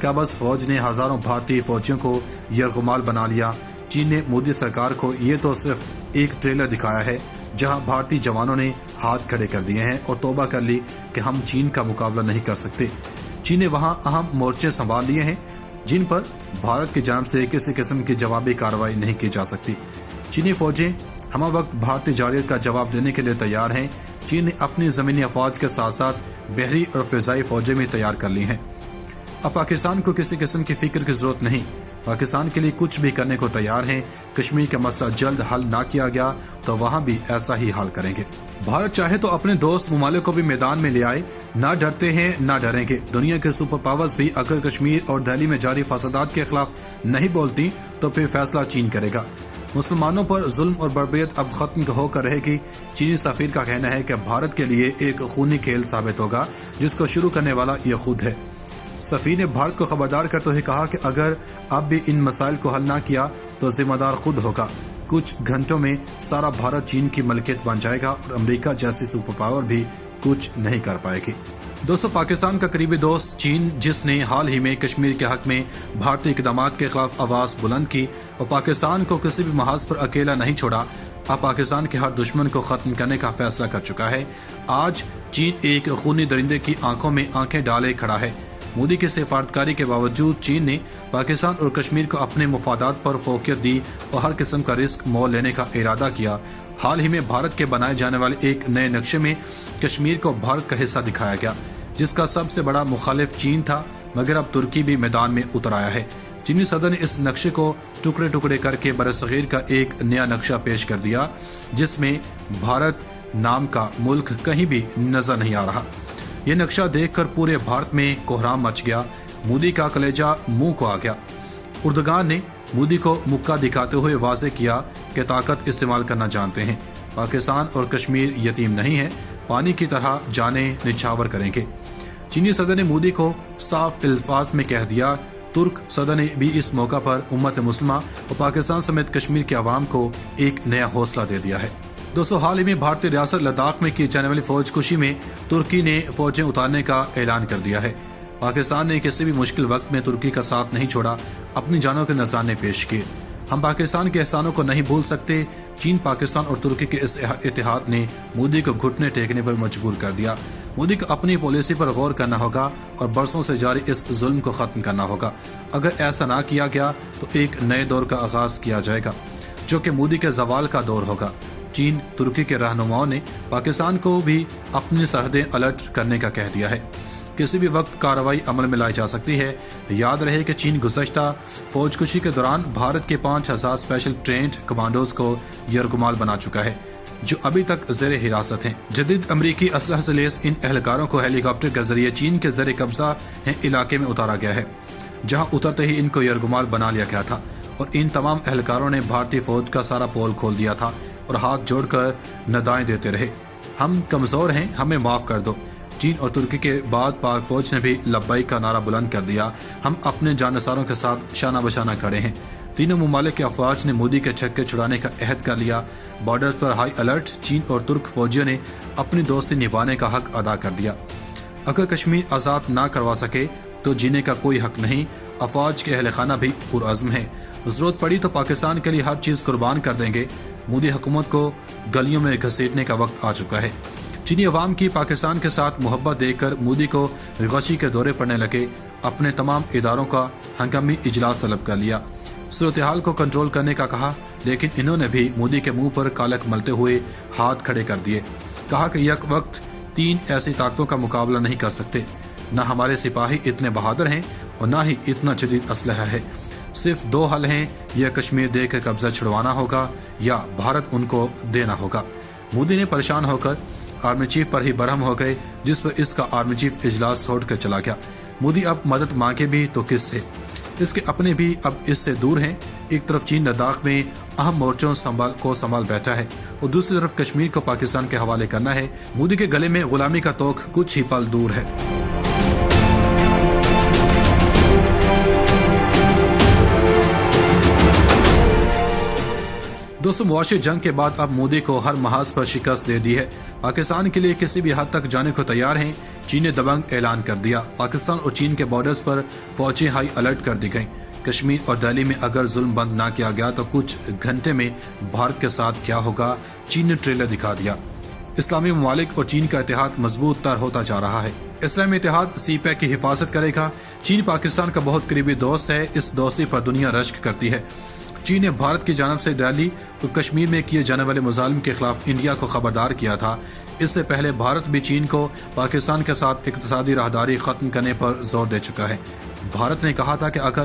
قابض فوج نے ہزاروں بھارتی فوجیوں کو یرغمال بنا لیا۔ چین نے مودی سرکار کو یہ تو صرف ایک ٹریلر دکھایا ہے جہاں بھارتی جوانوں نے ہاتھ کھڑے کر دیے ہیں اور توبہ کر لی کہ ہم چین کا مقابلہ نہیں کر سکتے۔ چین نے وہاں اہم مورچے سنبھال لیے ہیں جن پر بھارت کی جانب سے کسی قسم کی جوابی کارروائی نہیں کی جا سکتی۔ چینی فوجیں ہمہ وقت بھارتی جارحیت کا جواب دینے کے لیے تیار ہیں۔ چین نے اپنی زمینی افواج کے ساتھ ساتھ بحری اور فضائی فوجیں بھی تیار کر لی ہیں۔ اب پاکستان کو کسی قسم کی فکر کی ضرورت نہیں، پاکستان کے لیے کچھ بھی کرنے کو تیار ہیں۔ کشمیر کا مسئلہ جلد حل نہ کیا گیا تو وہاں بھی ایسا ہی حل کریں گے۔ بھارت چاہے تو اپنے دوست ممالک کو بھی میدان میں لے آئے، نہ ڈرتے ہیں نہ ڈریں گے۔ دنیا کے سپر پاورز بھی اگر کشمیر اور دہلی میں جاری فسادات کے خلاف نہیں بولتی تو پھر فیصلہ چین کرے گا۔ مسلمانوں پر ظلم اور بربریت اب ختم ہو کر رہے گی۔ چینی سفیر کا کہنا ہے کہ بھارت کے لیے ایک خونی کھیل ثابت ہوگا جس کو شروع کرنے والا یہ خود ہے۔ سفیر نے بھارت کو خبردار کرتے ہوئے کہا کہ اگر اب بھی ان مسائل کو حل نہ کیا تو ذمہ دار خود ہوگا۔ کچھ گھنٹوں میں سارا بھارت چین کی ملکیت بن جائے گا اور امریکہ جیسی سپر پاور بھی کچھ نہیں کر پائے گی۔ دوستو، پاکستان کا قریبی دوست چین، جس نے حال ہی میں کشمیر کے حق میں بھارتی اقدامات کے خلاف آواز بلند کی اور پاکستان کو کسی بھی محاذ پر اکیلا نہیں چھوڑا، اب پاکستان کے ہر دشمن کو ختم کرنے کا فیصلہ کر چکا ہے۔ آج چین ایک خونی درندے کی آنکھوں میں آنکھیں ڈالے کھڑا ہے۔ مودی کی سفارتکاری کے باوجود چین نے پاکستان اور کشمیر کو اپنے مفادات پر فوقیت دی اور ہر قسم کا رسک مول لینے کا ارادہ کیا۔ حال ہی میں بھارت کے بنائے جانے والے ایک نئے نقشے میں کشمیر کو بھارت کا حصہ دکھایا گیا، جس کا سب سے بڑا مخالف چین تھا، مگر اب ترکی بھی میدان میں اتر آیا ہے۔ چینی صدر نے اس نقشے کو ٹکڑے ٹکڑے کر کے برصغیر کا ایک نیا نقشہ پیش کر دیا، جس میں بھارت نام کا ملک کہیں بھی نظر نہیں آ رہا۔ یہ نقشہ دیکھ کر پورے بھارت میں کوہرام مچ گیا۔ مودی کا کلیجہ منہ کو آ گیا۔ اردگان نے مودی کو مکہ دکھاتے ہوئے واضح کیا کہ طاقت استعمال کرنا جانتے ہیں۔ پاکستان اور کشمیر یتیم نہیں ہے، پانی کی طرح جانیں نچھاور کریں گے۔ چینی صدر نے مودی کو صاف الفاظ میں کہہ دیا۔ ترک صدر نے بھی اس موقع پر امت مسلمہ اور پاکستان سمیت کشمیر کے عوام کو ایک نیا حوصلہ دے دیا ہے۔ دوستو، حال ہی میں بھارتی ریاست لداخ میں کی جانے والی فوج کشی میں ترکی نے فوجیں اتارنے کا اعلان کر دیا ہے۔ پاکستان نے کسی بھی مشکل وقت میں ترکی کا ساتھ نہیں چھوڑا، اپنی جانوں کے نذرانے پیش کیے۔ ہم پاکستان کے احسانوں کو نہیں بھول سکتے۔ چین، پاکستان اور ترکی کے اس اتحاد نے مودی کو گھٹنے ٹیکنے پر مجبور کر دیا۔ مودی کو اپنی پالیسی پر غور کرنا ہوگا اور برسوں سے جاری اس ظلم کو ختم کرنا ہوگا۔ اگر ایسا نہ کیا گیا تو ایک نئے دور کا آغاز کیا جائے گا، جو کہ مودی کے زوال کا دور ہوگا۔ چین، ترکی کے رہنماؤں نے پاکستان کو بھی اپنی سرحدیں الرٹ کرنے کا کہہ دیا ہے۔ کسی بھی وقت کارروائی عمل میں لائی جا سکتی ہے۔ یاد رہے کہ چین گزشتہ فوج کشی کے دوران بھارت کے 5000 اسپیشل ٹرینڈ کمانڈوز کو یرغمال بنا چکا ہے، جو ابھی تک زیر حراست ہیں۔ جدید امریکی اسلحہ سے لیس ان اہلکاروں کو ہیلی کاپٹر کے ذریعے چین کے زیر قبضہ علاقے میں اتارا گیا ہے، جہاں اترتے ہی ان کو یرغمال بنا لیا گیا تھا، اور ان تمام اہلکاروں نے بھارتی فوج کا سارا پول کھول دیا تھا اور ہاتھ جوڑ کر ندائیں دیتے رہے، ہم کمزور ہیں، ہمیں معاف کر دو۔ چین اور ترکی کے بعد پاک فوج نے بھی لبیک کا نعرہ بلند کر دیا۔ ہم اپنے جانثاروں کے ساتھ شانہ بشانہ کھڑے ہیں۔ تینوں ممالک کے افواج نے مودی کے چھکے چھڑانے کا عہد کر لیا۔ بارڈر پر ہائی الرٹ۔ چین اور ترک فوجیوں نے اپنی دوستی نبھانے کا حق ادا کر دیا۔ اگر کشمیر آزاد نہ کروا سکے تو جینے کا کوئی حق نہیں۔ افواج کے اہل خانہ بھی پرعزم ہیں، ضرورت پڑی تو پاکستان کے لیے ہر چیز قربان کر دیں گے۔ مودی حکومت کو گلیوں میں گھسیٹنے کا وقت آ چکا ہے۔ چینی عوام کی پاکستان کے ساتھ محبت دیکھ کر مودی کو غشی کے دورے پڑنے لگے۔ اپنے تمام اداروں کا ہنگامی اجلاس طلب کر لیا، صورتحال کو کنٹرول کرنے کا کہا، لیکن انہوں نے بھی مودی کے منہ پر کالک ملتے ہوئے ہاتھ کھڑے کر دیے۔ کہا کہ یک وقت 3 ایسی طاقتوں کا مقابلہ نہیں کر سکتے۔ نہ ہمارے سپاہی اتنے بہادر ہیں اور نہ ہی اتنا جدید اسلحہ ہے۔ صرف 2 حل ہیں، یا کشمیر دے کے قبضہ چھڑوانا ہوگا یا بھارت ان کو دینا ہوگا۔ مودی نے پریشان ہو کر آرمی چیف پر ہی برہم ہو گئے، جس پر اس کا آرمی چیف اجلاس چھوڑ کر چلا گیا۔ مودی اب مدد مانگے بھی تو کس سے؟ اس کے اپنے بھی اب اس سے دور ہیں۔ ایک طرف چین لداخ میں اہم مورچوں کو سنبھال بیٹھا ہے اور دوسری طرف کشمیر کو پاکستان کے حوالے کرنا ہے۔ مودی کے گلے میں غلامی کا توق کچھ ہی پل دور ہے۔ دوستو، معاشی جنگ کے بعد اب مودی کو ہر محاذ پر شکست دے دی ہے۔ پاکستان کے لیے کسی بھی حد تک جانے کو تیار ہیں، چین نے دبنگ اعلان کر دیا۔ پاکستان اور چین کے بارڈرز پر فوجیں ہائی الرٹ کر دی گئیں۔ کشمیر اور دہلی میں اگر ظلم بند نہ کیا گیا تو کچھ گھنٹے میں بھارت کے ساتھ کیا ہوگا، چین نے ٹریلر دکھا دیا۔ اسلامی ممالک اور چین کا اتحاد مضبوط تر ہوتا جا رہا ہے۔ اسلامی اتحاد سی پیک کی حفاظت کرے گا۔ چین پاکستان کا بہت قریبی دوست ہے، اس دوستی پر دنیا رشک کرتی ہے۔ چین نے بھارت کی جانب سے دہلی اور کشمیر میں کیے جانے والے مظالم کے خلاف انڈیا کو خبردار کیا تھا۔ اس سے پہلے بھارت بھی چین کو پاکستان کے ساتھ اقتصادی راہداری ختم کرنے پر زور دے چکا ہے۔ بھارت نے کہا تھا کہ اگر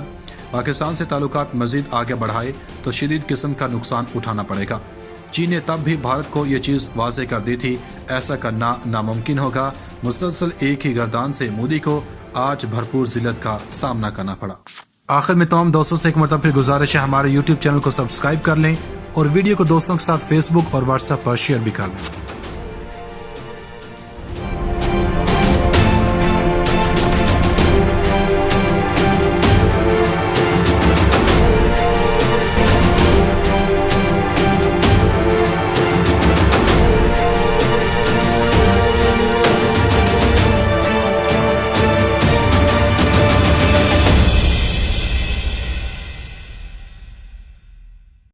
پاکستان سے تعلقات مزید آگے بڑھائے تو شدید قسم کا نقصان اٹھانا پڑے گا۔ چین نے تب بھی بھارت کو یہ چیز واضح کر دی تھی، ایسا کرنا ناممکن ہوگا۔ مسلسل ایک ہی گردان سے مودی کو آج بھرپور ذلت کا سامنا کرنا پڑا۔ آخر میں تمام دوستوں سے ایک مرتبہ پھر گزارش ہے، ہمارے یوٹیوب چینل کو سبسکرائب کر لیں اور ویڈیو کو دوستوں کے ساتھ فیس بک اور واٹس ایپ پر شیئر بھی کر لیں۔